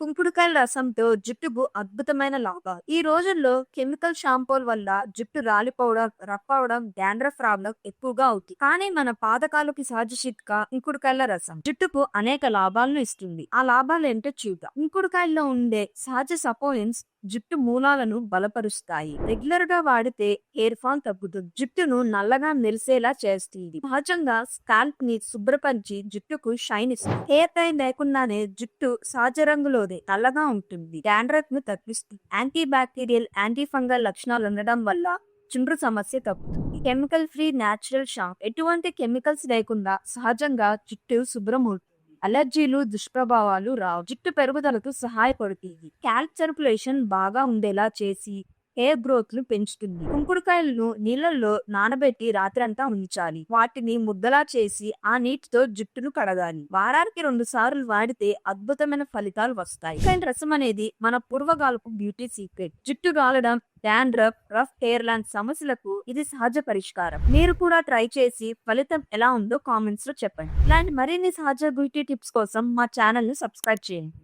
కుంకుడుకాయల రసంతో జుట్టుకు అద్భుతమైన లాభాలు. ఈ రోజుల్లో కెమికల్ షాంపూల వల్ల జుట్టు రాలిపోవడం, రఫ్ అవడం, డాండ్రఫ్ ప్రాబ్లం ఎక్కువగా అవుతుంది. కానీ మన పాతకాలపు సహజ చిట్కా కుంకుడుకాయల రసం జుట్టుకు అనేక లాభాలను ఇస్తుంది. ఆ లాభాలు ఏంటో చూద్దాం. కుంకుడుకాయల్లో ఉండే సహజ సపోయిన్స్ జుట్టు మూలాలను బలపరుస్తాయి. రెగ్యులర్ గా వాడితే హెయిర్ ఫాల్ తగ్గుతుంది. జుట్టును నల్లగా మెరిసేలా చేస్తుంది. సహజంగా స్కాల్ప్ ని శుభ్రపరిచి జుట్టుకు షైన్ ఇస్తుంది. హెయిర్ డై లేకుండానే జుట్టు సహజ రంగులోదే నల్లగా ఉంటుంది. డాండ్రఫ్ ను తగ్గిస్తుంది. యాంటీ బ్యాక్టీరియల్, యాంటీ ఫంగల్ లక్షణాలు ఉండడం వల్ల చుండ్రు సమస్య తగ్గుతుంది. కెమికల్ ఫ్రీ న్యాచురల్ షాంపూ ఎటువంటి కెమికల్స్ లేకుండా సహజంగా జుట్టు శుభ్రం అవుతుంది. అలర్జీలు, దుష్ప్రభావాలు రావు. జుట్టు పెరుగుదలకు సహాయపడుతుంది. క్యాల్ప్ సర్క్యులేషన్ బాగా ఉండేలా చేసి హెయిర్ గ్రోత్ ను పెంచుతుంది. కుంకుడుకాయలను నీళ్ళల్లో నానబెట్టి రాత్రంతా ఉంచాలి. వాటిని ముద్దలా చేసి ఆ నీటితో జుట్టును కడగాలి. వారానికి 2 సార్లు వాడితే అద్భుతమైన ఫలితాలు వస్తాయి. కుంకుడుకాయల రసం అనేది మన పూర్వకాలపు బ్యూటీ సీక్రెట్. జుట్టు రాలడం, డాండ్రఫ్, రఫ్ హెయిర్ లాంటి సమస్యలకు ఇది సహజ పరిష్కారం. మీరు కూడా ట్రై చేసి ఫలితం ఎలా ఉందో కామెంట్స్ లో చెప్పండి. ఇలాంటి మరిన్ని సహజ బ్యూటీ టిప్స్ కోసం మా ఛానల్ ను సబ్స్క్రైబ్ చేయండి.